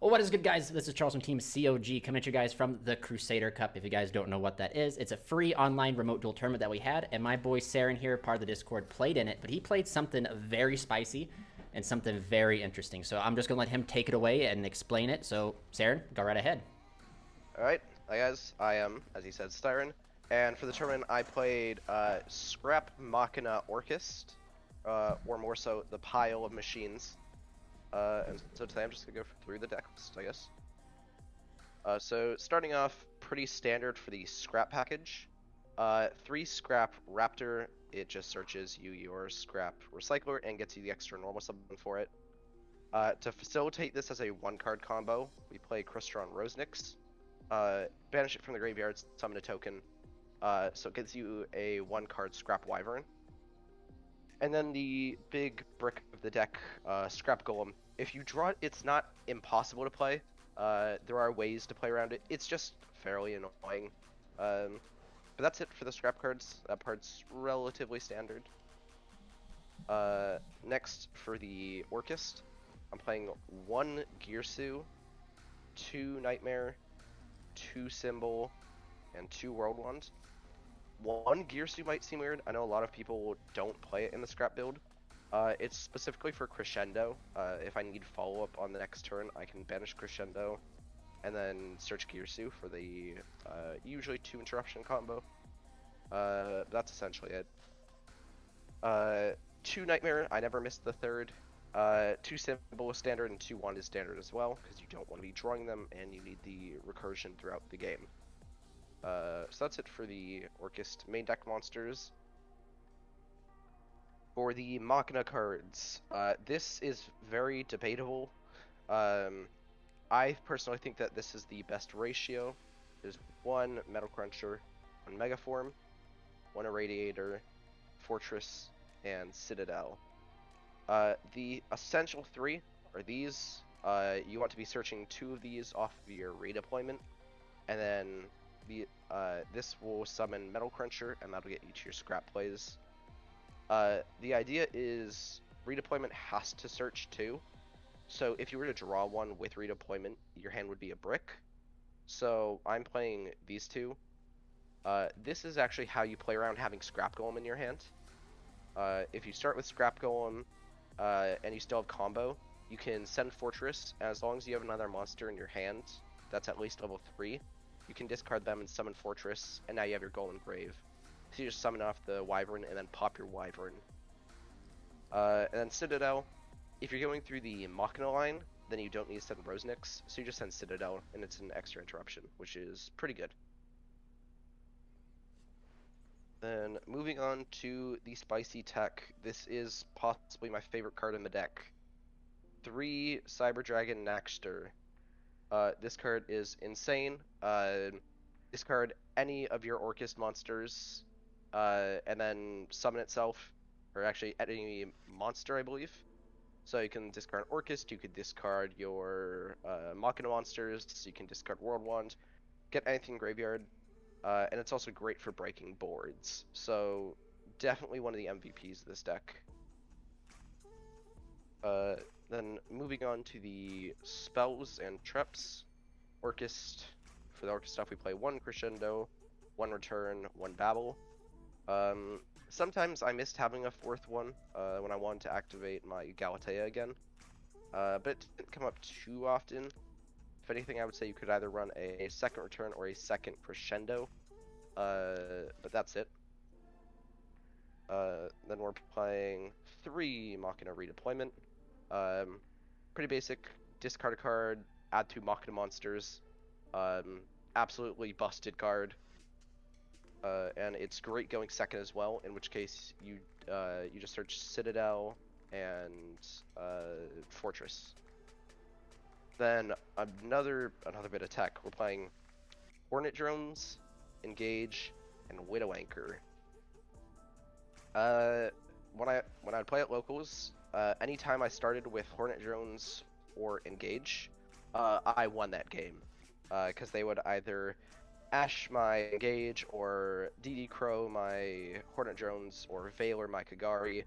Well, what is good, guys? This is Charles from Team COG coming at you guys from the Crusader Cup. If you guys don't know what that is, it's a free online remote duel tournament that we had, and my boy Saren here, part of the Discord, played in it, but he played something very spicy and something very interesting. So I'm just going to let him take it away and explain it. So, Saren, go right ahead. Alright, hi guys, I am, as he said, Styron, and for the tournament I played Scrap Machina Orcust, or more so, the Pile of Machines. And so today I'm just gonna go through the deck list, I guess. So starting off, pretty standard for the Scrap package. 3 Scrap Raptor, it just searches your Scrap Recycler and gets you the extra normal summon for it. To facilitate this as a 1-card combo, we play Crystron Rosenix. Banish it from the graveyard, summon a token, so it gives you a 1-card Scrap Wyvern. And then the big brick of the deck, Scrap Golem. If you draw it, it's not impossible to play. There are ways to play around it. It's just fairly annoying. But that's it for the Scrap cards. That part's relatively standard. Next, for the Orcust, I'm playing 1 Gearsu, 2 Nightmare, 2 Symbol, and 2 Whirlwind. 1 Gearsu might seem weird. I know a lot of people don't play it in the Scrap build. It's specifically for Crescendo. If I need follow-up on the next turn, I can banish Crescendo and then search Gearsu for the usually 2 interruption combo. That's essentially it. 2 Nightmare, I never missed the 3rd. 2 Symbol is standard and 2 Wand is standard as well, because you don't want to be drawing them and you need the recursion throughout the game. So that's it for the Orcust main deck monsters. For the Machina cards, this is very debatable. I personally think that this is the best ratio. There's 1 Metal Cruncher, 1 Megaform, 1 Irradiator, Fortress, and Citadel. The essential 3 are these. You want to be searching 2 of these off of your redeployment, and then this will summon Metal Cruncher, and that'll get you to your Scrap plays. The idea is redeployment has to search 2. So if you were to draw 1 with redeployment, your hand would be a brick. So I'm playing these 2. This is actually how you play around having Scrap Golem in your hand. If you start with Scrap Golem and you still have combo, you can send Fortress, and as long as you have another monster in your hand that's at least level 3, you can discard them and summon Fortress, and now you have your Golem Grave. So you just summon off the Wyvern and then pop your Wyvern. And then Citadel, if you're going through the Machina line, then you don't need to send Rosenix, so you just send Citadel, and it's an extra interruption, which is pretty good. Then moving on to the spicy tech, this is possibly my favorite card in the deck. 3 Cyber Dragon Naxter. This card is insane. This card, any of your Orcust monsters, and then summon itself, or actually any monster, I believe. So you can discard Orcust, you could discard your Machina monsters, you can discard World Wand, get anything graveyard, and it's also great for breaking boards. So definitely one of the MVPs of this deck. Then moving on to the spells and traps. Orcust. For the Orcust stuff, we play 1 Crescendo, 1 Return, 1 Babel. Sometimes I missed having a 4th one when I wanted to activate my Galatea again, but it didn't come up too often. If anything, I would say you could either run a 2nd Return or a 2nd Crescendo, but that's it. Then we're playing 3 Machina Redeployment. Pretty basic. Discard a card, add 2 Machina monsters. Absolutely busted card. And it's great going 2nd as well, in which case you just search Citadel and Fortress. Then another bit of tech. We're playing Hornet Drones, Engage, and Widow Anchor. When I'd play at locals, anytime I started with Hornet Drones or Engage, I won that game, because they would either Ash my Engage, or DD Crow my Hornet Drones, or Valor my Kagari,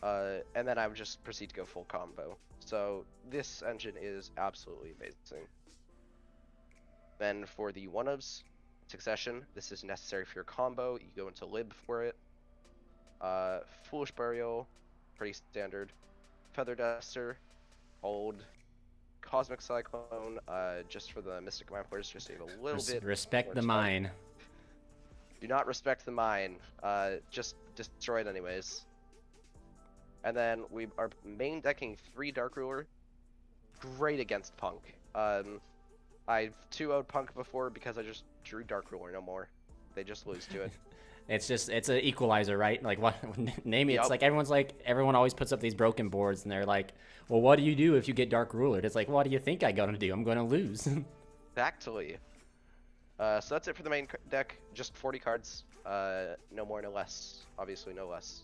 and then I would just proceed to go full combo. So this engine is absolutely amazing. Then for the one-ofs, Succession, this is necessary for your combo. You go into Lib for it. Foolish Burial, pretty standard. Feather Duster, old. Cosmic Cyclone, just for the Mystic Mine players, just need a little bit Respect more the time. mine. Do not respect the mine. Just destroy it anyways. And then we are main decking 3 Dark Ruler. Great against Punk. I've 2-0'd Punk before because I just drew Dark Ruler no more. They just lose to it. It's an equalizer, right? Like, what? Name it. Yep. It's like everyone always puts up these broken boards, and they're like, well, what do you do if you get Dark Ruler? It's like, what do you think I'm gonna do? I'm gonna lose. Factually. So that's it for the main deck. Just 40 cards. No more, no less. Obviously, no less.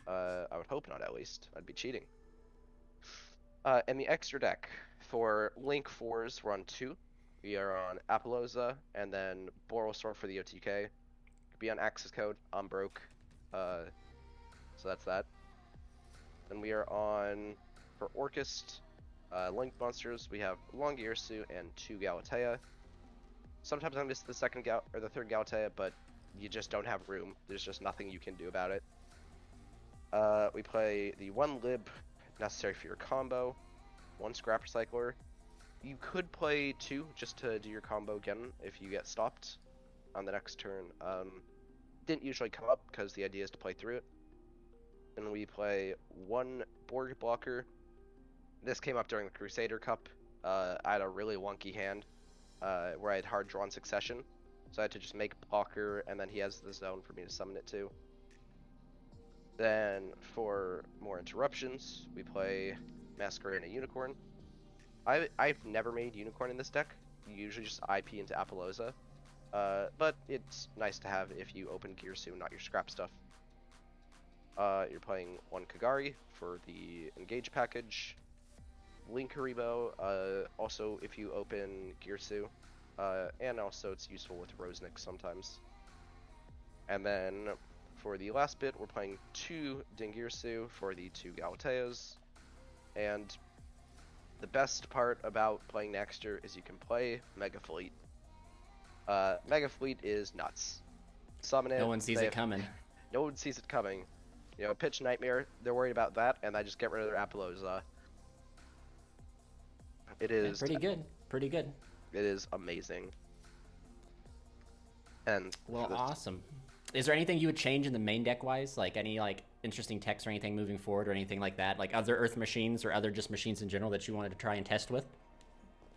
I would hope not, at least. I'd be cheating. And the extra deck for Link 4s, we're on 2. We are on Apollousa, and then Borosword for the OTK. Could be on Axis Code. I'm broke. So that's that. Then we are on, for Orcust, Link monsters, we have Longyearsu and 2 Galatea. Sometimes I miss the third Galatea, but you just don't have room. There's just nothing you can do about it. We play the 1 Lib, necessary for your combo, 1 Scrap Recycler. You could play 2 just to do your combo again if you get stopped on the next turn. Didn't usually come up because the idea is to play through it. And we play 1 Borg Blocker. This came up during the Crusader Cup. I had a really wonky hand where I had hard drawn Succession. So I had to just make blocker, and then he has the zone for me to summon it to. Then for more interruptions, we play Masquerade and a Unicorn. I've never made Unicorn in this deck. You usually just IP into Apollousa. But it's nice to have if you open Gearsu, not your scrap stuff. You're playing 1 Kagari for the Engage package. Link Haribo, also if you open Gearsu. And also it's useful with Rosnik sometimes. And then for the last bit, we're playing 2 Dingirsu for the 2 Galateas. And the best part about playing Nexter is you can play Mega Fleet. Mega Fleet is nuts. Summon it. No one sees it coming. No one sees it coming. You know, pitch Nightmare, they're worried about that, and I just get rid of their Apollousa. It is... Pretty good. Pretty good. It is amazing. And... Well, awesome. Is there anything you would change in the main deck-wise? Like, any, like, interesting text or anything moving forward or anything like that? Like, other Earth machines or other just machines in general that you wanted to try and test with?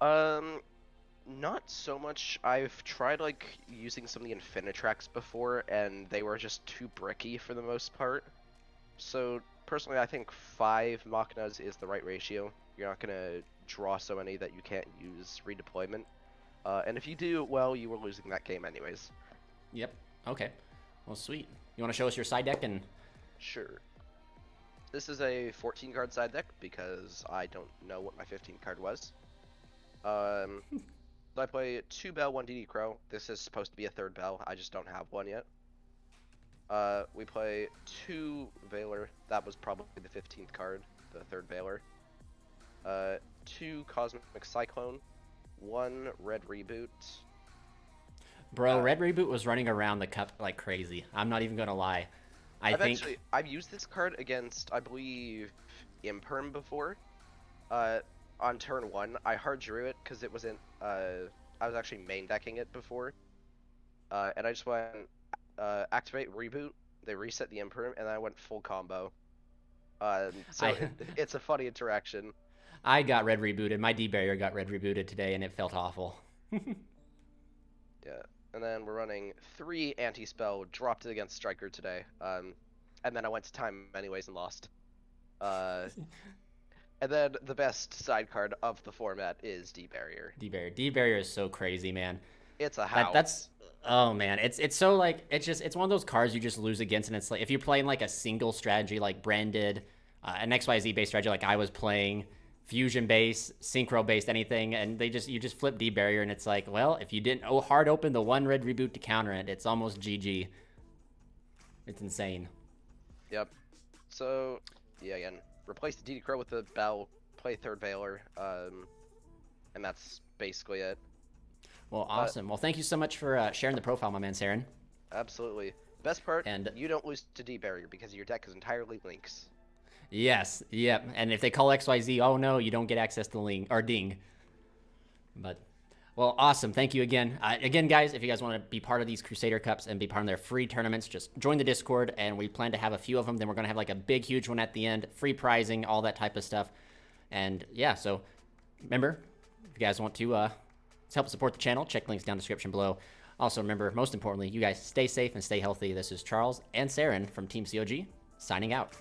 Not so much. I've tried, like, using some of the Infinitracks before, and they were just too bricky for the most part. So, personally, I think 5 Machinas is the right ratio. You're not going to draw so many that you can't use redeployment. And if you do, well, you were losing that game anyways. Yep. Okay. Well, sweet. You want to show us your side deck and... Sure. This is a 14-card side deck because I don't know what my 15th card was. So I play 2 Bell, 1 DD Crow. This is supposed to be a 3rd Bell. I just don't have one yet. We play 2 Veiler. That was probably the 15th card, the 3rd Veiler. 2 Cosmic Cyclone. 1 Red Reboot. Bro, Red Reboot was running around the cup like crazy. I'm not even gonna lie. I've used this card against, I believe, Imperm before. On turn 1, I hard drew it because it wasn't. I was actually main decking it before. And I just went activate reboot. They reset the Imperm, and then I went full combo. It's a funny interaction. I got Red Rebooted. My D-Barrier got Red Rebooted today, and it felt awful. Yeah. And then we're running 3 anti-spell, dropped it against Striker today. And then I went to time anyways and lost. And then the best side card of the format is D-Barrier. D-Barrier. D-Barrier is so crazy, man. It's a house. That's oh man, it's so like it's one of those cards you just lose against, and it's like if you're playing like a single strategy like branded, an XYZ based strategy like I was playing, fusion based, synchro based, anything, and you just flip D-Barrier, and it's like, well, if you didn't hard open the 1 red reboot to counter it, it's almost GG. It's insane. Yep. So yeah, again, replace the DD Crow with the Bell, play third Veiler, and that's basically it. Well, awesome. Well, thank you so much for sharing the profile, my man, Saren. Absolutely. Best part, And you don't lose to D barrier because your deck is entirely links. yes, yep. And if they call XYZ, oh no, you don't get access to Ling or Ding. But well, awesome. Thank you again. Again, guys, if you guys want to be part of these Crusader Cups and be part of their free tournaments, just join the Discord, and we plan to have a few of them. Then we're going to have like a big, huge one at the end, free prizing, all that type of stuff. And yeah, so remember, if you guys want to help support the channel, check links down in the description below. Also, remember, most importantly, you guys stay safe and stay healthy. This is Charles and Saren from Team COG, signing out.